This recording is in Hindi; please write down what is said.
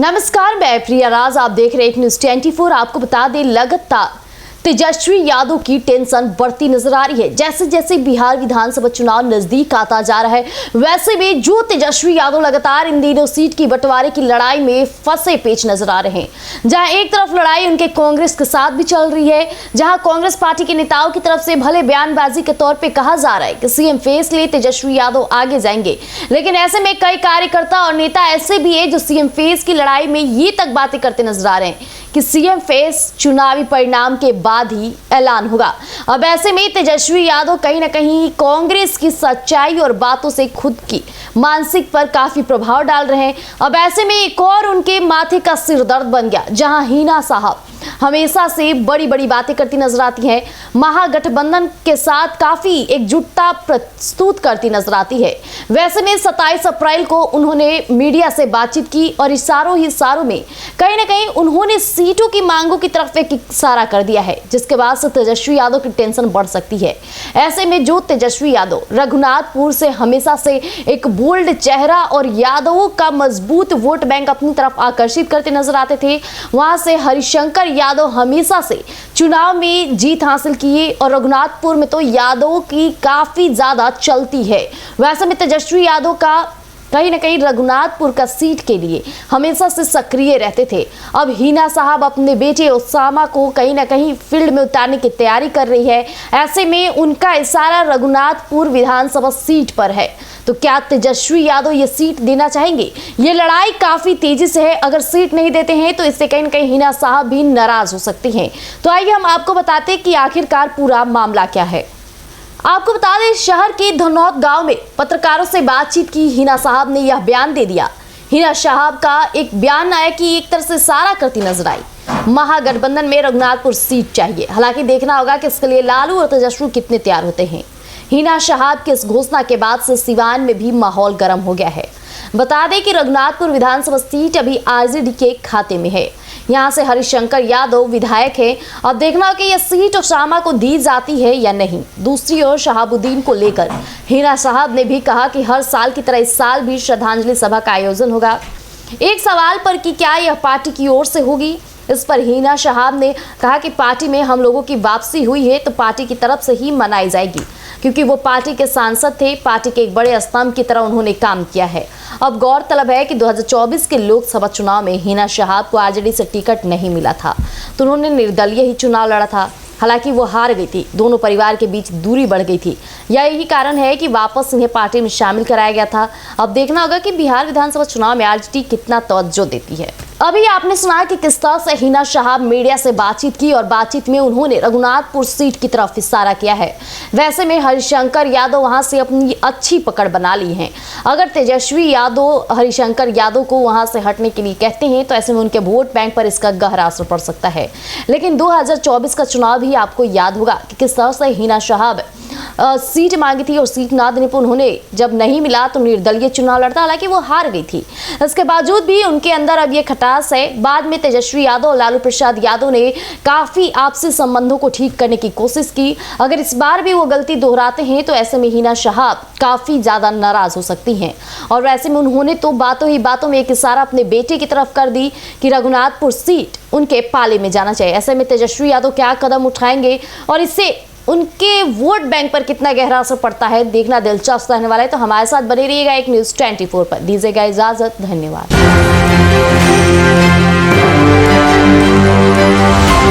नमस्कार, मैं प्रिया राज, आप देख रहे हैं न्यूज़ 24। आपको बता दें, लगातार तेजस्वी यादव की टेंशन बढ़ती नजर आ रही है। जैसे जैसे बिहार विधानसभा चुनाव नजदीक आता जा रहा है, वैसे में जो तेजस्वी यादव लगातार इन दिनों सीट की बंटवारे की लड़ाई में फंसे पेच नजर आ रहे हैं। जहां एक तरफ लड़ाई उनके कांग्रेस के साथ भी चल रही है, जहां कांग्रेस पार्टी के नेताओं की तरफ से भले बयानबाजी के तौर पर कहा जा रहा है कि सीएम फेस लिए तेजस्वी यादव आगे जाएंगे, लेकिन ऐसे में कई कार्यकर्ता और नेता ऐसे भी है जो सीएम फेस की लड़ाई में ये तक बातें करते नजर आ रहे हैं कि सीएम फेस चुनावी परिणाम के बाद ही ऐलान होगा। अब ऐसे में तेजस्वी यादव कहीं ना कहीं कांग्रेस की सच्चाई और बातों से खुद की मानसिक पर काफी प्रभाव डाल रहे हैं। अब ऐसे में एक और उनके माथे का सिरदर्द बन गया, जहां हिना साहब हमेशा से बड़ी बड़ी बातें करती नजर आती हैं, महागठबंधन के साथ काफी एकजुटता प्रस्तुत करती नजर आती है। वैसे में 27 अप्रैल को उन्होंने मीडिया से बातचीत की और इशारों ही इशारों में कहीं ना कहीं उन्होंने सीटों की मांगों की तरफ एक इशारा कर दिया है, जिसके बाद से तेजस्वी यादव की टेंशन बढ़ सकती है। ऐसे में जो तेजस्वी यादव रघुनाथपुर से हमेशा से एक बोल्ड चेहरा और यादवों का मजबूत वोट बैंक अपनी तरफ आकर्षित करते नजर आते थे, वहां से हरिशंकर यादव हमेशा से चुनाव में जीत हासिल किए और रघुनाथपुर में तो यादवों की काफी ज्यादा चलती है। वैसे में तेजस्वी यादव का कहीं ना कहीं रघुनाथपुर का सीट के लिए हमेशा से सक्रिय रहते थे। अब हिना साहब अपने बेटे उसामा को कहीं ना कहीं फील्ड में उतारने की तैयारी कर रही है। ऐसे में उनका इशारा रघुनाथपुर विधानसभा सीट पर है, तो क्या तेजस्वी यादव ये सीट देना चाहेंगे? ये लड़ाई काफी तेजी से है। अगर सीट नहीं देते हैं तो इससे कहीं ना कहीं हिना साहब भी नाराज हो सकती हैं। तो आइए हम आपको बताते हैं कि आखिरकार पूरा मामला क्या है। आपको बता दें, शहर के धनौत गांव में पत्रकारों से बातचीत की हिना साहब ने यह बयान दे दिया। हिना साहब का एक बयान आया कि एक तरह से सारा करती नजर आई, महागठबंधन में रघुनाथपुर सीट चाहिए। हालांकि देखना होगा कि इसके लिए लालू और तेजस्वी कितने तैयार होते हैं। हिना साहब की इस घोषणा के बाद से सिवान में भी माहौल गर्म हो गया है। बता दें कि रघुनाथपुर विधानसभा सीट अभी आरजेडी के खाते में है। यहाँ से हरिशंकर यादव विधायक है। अब देखना हो कि यह सीट उसामा को दी जाती है या नहीं। दूसरी ओर शहाबुद्दीन को लेकर हिना साहब ने भी कहा कि हर साल की तरह इस साल भी श्रद्धांजलि सभा का आयोजन होगा। एक सवाल पर कि क्या यह पार्टी की ओर से होगी, इस पर हिना साहब ने कहा कि पार्टी में हम लोगों की वापसी हुई है तो पार्टी की तरफ से ही मनाई जाएगी, क्योंकि वो पार्टी के सांसद थे। पार्टी के एक बड़े स्तंभ की तरह उन्होंने काम किया है। अब गौरतलब है कि 2024 के लोकसभा चुनाव में हिना साहब को आरजेडी से टिकट नहीं मिला था, तो उन्होंने निर्दलीय ही चुनाव लड़ा था। हालांकि वो हार गई थी, दोनों परिवार के बीच दूरी बढ़ गई थी। यही कारण है कि वापस इन्हें पार्टी में शामिल कराया गया था। अब देखना होगा कि बिहार विधानसभा चुनाव में आरजेडी कितना तवज्जो देती है। अभी आपने सुना कि किस तरह से हिना साहब मीडिया से बातचीत की और बातचीत में उन्होंने रघुनाथपुर सीट की तरफ इशारा किया है। वैसे में हरिशंकर यादव वहां से अपनी अच्छी पकड़ बना ली है। अगर तेजस्वी यादव हरिशंकर यादव को वहां से हटने के लिए कहते हैं तो ऐसे में उनके वोट बैंक पर इसका गहरा असर पड़ सकता है। लेकिन 2024 का चुनाव भी आपको याद होगा कि किस तरह से हिना साहब सीट मांगी थी और सीट ना देने पर उन्होंने जब नहीं मिला तो निर्दलीय चुनाव लड़ता। हालांकि वो हार गई थी, इसके बावजूद भी उनके अंदर अब ये खटास है। बाद में तेजस्वी यादव और लालू प्रसाद यादव ने काफी आपसी संबंधों को ठीक करने की कोशिश की। अगर इस बार भी वो गलती दोहराते हैं तो ऐसे में हिना साहब काफी ज्यादा नाराज हो सकती हैं। और वैसे में उन्होंने तो बातों ही बातों में एक इशारा अपने बेटे की तरफ कर दी कि रघुनाथपुर सीट उनके पाले में जाना चाहिए। ऐसे में तेजस्वी यादव क्या कदम उठाएंगे और इससे उनके वोट बैंक पर कितना गहरा असर पड़ता है, देखना दिलचस्प रहने वाला है। तो हमारे साथ बने रहिएगा एक न्यूज़ 24 पर। दीजिएगा इजाजत, धन्यवाद।